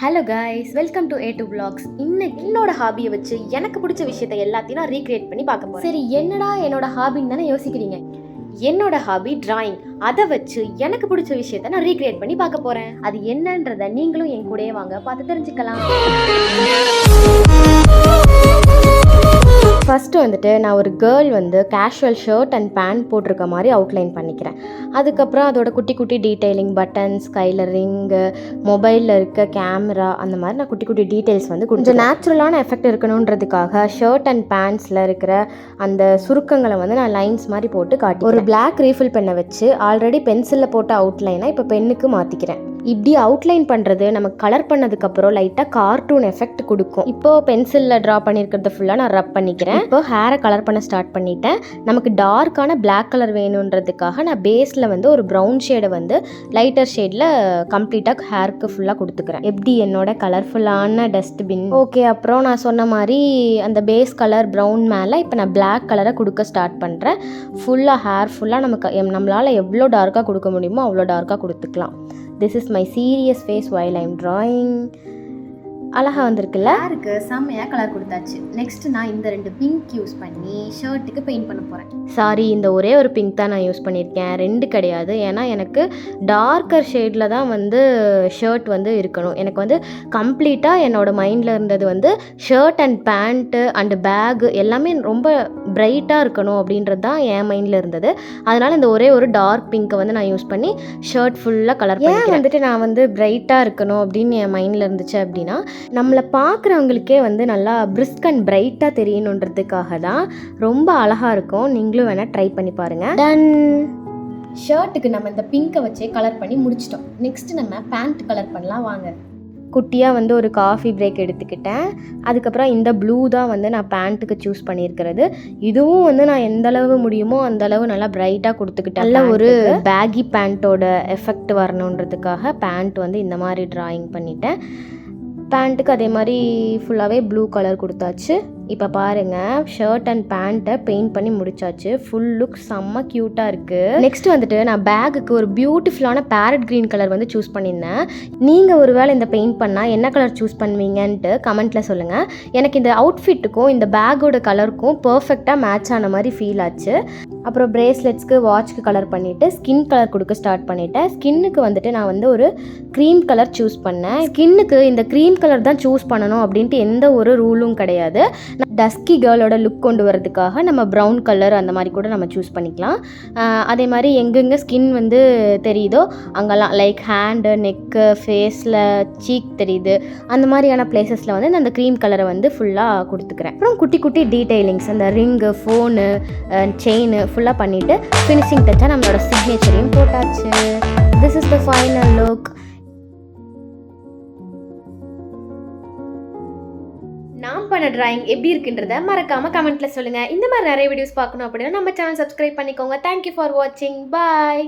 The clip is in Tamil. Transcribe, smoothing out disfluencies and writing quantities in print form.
Hello guys, welcome to A2 Vlogs. இன்னைக்கு என்னோட ஹாபியை வச்சு எனக்கு பிடிச்ச விஷயத்தை எல்லாத்தையும் நான் ரீக்ரியேட் பண்ணி பார்க்க போறேன். சரி, என்னடா என்னோட ஹாபின்னு தானே யோசிக்கிறீங்க. என்னோட ஹாபி டிராயிங். அதை வச்சு எனக்கு பிடிச்ச விஷயத்தை நான் ரீக்ரியேட் பண்ணி பார்க்க போறேன். அது என்னன்றதை நீங்களும் என் கூடயே வாங்க பார்த்து தெரிஞ்சுக்கலாம். ஃபஸ்ட்டு வந்துட்டு நான் ஒரு girl casual shirt and pant போட்டிருக்க மாதிரி அவுட்லைன் பண்ணிக்கிறேன். அதுக்கப்புறம் அதோட குட்டி குட்டி டீட்டெயிலிங், பட்டன்ஸ், கையில் ரிங்கு, மொபைலில் இருக்க கேமரா, அந்த மாதிரி நான் குட்டி குட்டி டீட்டெயில்ஸ் கொஞ்சம் நேச்சுரலான எஃபெக்ட் இருக்கணுன்றதுக்காக ஷர்ட் அண்ட் பேண்ட்ஸில் இருக்கிற அந்த சுருக்கங்களை நான் லைன்ஸ் மாதிரி போட்டு காட்டி ஒரு பிளாக் ரீஃபில் பெண்ணை வச்சு ஆல்ரெடி பென்சிலில் போட்ட அவுட்லைனாக இப்போ பென்னுக்கு மாற்றிக்கிறேன். இப்படி அவுட்லைன் பண்ணுறது நமக்கு கலர் பண்ணதுக்கப்புறம் லைட்டாக கார்ட்டூன் எஃபெக்ட் கொடுக்கும். இப்போது பென்சிலில் ட்ரா பண்ணியிருக்கிறது ஃபுல்லாக நான் ரப் பண்ணிக்கிறேன். இப்போ ஹேரை கலர் பண்ண ஸ்டார்ட் பண்ணிட்டேன். நமக்கு டார்க்கான பிளாக் கலர் வேணுன்றதுக்காக நான் பேஸில் ஒரு ப்ரௌன் ஷேடை லைட்டர் ஷேடில் கம்ப்ளீட்டாக ஹேருக்கு ஃபுல்லாக கொடுத்துக்கிறேன். எப்படி என்னோட கலர்ஃபுல்லான டஸ்ட்பின். ஓகே, அப்புறம் நான் சொன்ன மாதிரி அந்த பேஸ் கலர் ப்ரௌன் மேலே இப்போ நான் பிளாக் கலரை கொடுக்க ஸ்டார்ட் பண்ணுறேன். ஃபுல்லாக ஹேர் ஃபுல்லாக நம்மளால் எவ்வளோ டார்க்காக கொடுக்க முடியுமோ அவ்வளோ டார்க்காக கொடுத்துக்கலாம். This is my serious face while I'm drawing. அழகாக வந்திருக்குல்ல. ஹேருக்கு செம்மையாக கலர் கொடுத்தாச்சு. நெக்ஸ்ட் நான் இந்த 2 பிங்க் யூஸ் பண்ணி ஷர்ட்டுக்கு பெயிண்ட் பண்ண போகிறேன். சாரி, இந்த ஒரே ஒரு பிங்க் தான் நான் யூஸ் பண்ணியிருக்கேன், 2 கிடையாது. ஏன்னா எனக்கு டார்க்கர் ஷேடில் தான் ஷர்ட் இருக்கணும். எனக்கு கம்ப்ளீட்டாக என்னோட மைண்டில் இருந்தது shirt and pant and bag எல்லாமே ரொம்ப பிரைட்டாக இருக்கணும் அப்படின்றது தான் என் மைண்டில் இருந்தது. அதனால் இந்த ஒரே ஒரு டார்க் பிங்க்கை நான் யூஸ் பண்ணி ஷர்ட் ஃபுல்லாக கலர் பண்ணிக்கிறேன். நான் பிரைட்டாக இருக்கணும் அப்படின்னு என் மைண்டில் இருந்துச்சு அப்படின்னா நம்மளை பார்க்குறவங்களுக்கே நல்லா பிரிஸ்க் அண்ட் பிரைட்டாக தெரியணுன்றதுக்காக தான் ரொம்ப அழகாக இருக்கும். நீங்களும் வேணால் ட்ரை பண்ணி பாருங்கள். டன். ஷர்ட்டுக்கு நம்ம இந்த பிங்கை வச்சே கலர் பண்ணி முடிச்சிட்டோம். நெக்ஸ்ட் நம்ம பேண்ட் கலர் பண்ணலாம் வாங்க. குட்டியாக ஒரு காஃபி பிரேக் எடுத்துக்கிட்டேன். அதுக்கப்புறம் இந்த ப்ளூ தான் நான் பேண்ட்டுக்கு சூஸ் பண்ணியிருக்கிறது. இதுவும் நான் எந்தளவு முடியுமோ அந்தளவு நல்லா பிரைட்டாக கொடுத்துக்கிட்டேன். நல்ல ஒரு பேகி பேண்ட்டோட எஃபெக்ட் வரணுன்றதுக்காக பேண்ட் இந்த மாதிரி ட்ராயிங் பண்ணிட்டேன். பேண்ட்டுக்கு அதே மாதிரி ஃபுல்லாகவே ப்ளூ கலர் கொடுத்தாச்சு. இப்போ பாருங்கள், ஷர்ட் அண்ட் பேண்ட்டை பெயிண்ட் பண்ணி முடிச்சாச்சு. ஃபுல் லுக் செம்ம க்யூட்டாக இருக்குது. நெக்ஸ்ட் நான் பேகுக்கு ஒரு பியூட்டிஃபுல்லான பேரட் க்ரீன் கலர் சூஸ் பண்ணியிருந்தேன். நீங்கள் ஒரு வேளை இந்த பெயிண்ட் பண்ணால் என்ன கலர் சூஸ் பண்ணுவீங்கன்ட்டு கமெண்ட்டில் சொல்லுங்கள். எனக்கு இந்த அவுட்ஃபிட்டுக்கும் இந்த பேக்கோட கலருக்கும் பர்ஃபெக்டாக மேட்ச் ஆன மாதிரி ஃபீல் ஆச்சு. அப்புறம் பிரேஸ்லெட்ஸ்க்கு, வாட்ச்க்கு கலர் பண்ணிவிட்டு ஸ்கின் கலர் கொடுக்க ஸ்டார்ட் பண்ணிவிட்டேன். ஸ்கின்னுக்கு நான் ஒரு க்ரீம் கலர் சூஸ் பண்ணேன். ஸ்கின்னுக்கு இந்த க்ரீம் கலர் தான் சூஸ் பண்ணணும் அப்படின்ட்டு எந்த ஒரு ரூலும் கிடையாது. டஸ்கி கேர்ளோட லுக் கொண்டு வரதுக்காக நம்ம ப்ரௌன் கலர் அந்த மாதிரி கூட நம்ம சூஸ் பண்ணிக்கலாம். அதே மாதிரி எங்கெங்கே ஸ்கின் தெரியுதோ அங்கெல்லாம் லைக் ஹேண்டு, நெக்கு, ஃபேஸில், சீக் தெரியுது, அந்த மாதிரியான பிளேசஸில் அந்த க்ரீம் கலரை ஃபுல்லாக கொடுத்துக்கிறேன். அப்புறம் குட்டி குட்டி டீட்டெயிலிங்ஸ், அந்த ரிங்கு, ஃபோனு, செயின் ஃபுல்லாக பண்ணிவிட்டு ஃபினிஷிங் டச்சாக நம்மளோட சிக்னேச்சரையும் போட்டாச்சு. This is the final look. நான் பண்ண டிராயிங் எப்படி இருக்குன்றத மறக்காம கமெண்ட்ல சொல்லுங்க. இந்த மாதிரி நிறைய வீடியோஸ் பார்க்கணும் அப்படின்னா நம்ம சேனல் சப்ஸ்கிரைப் பண்ணிக்கோங்க. தேங்க்யூ ஃபார் வாட்சிங். பாய்.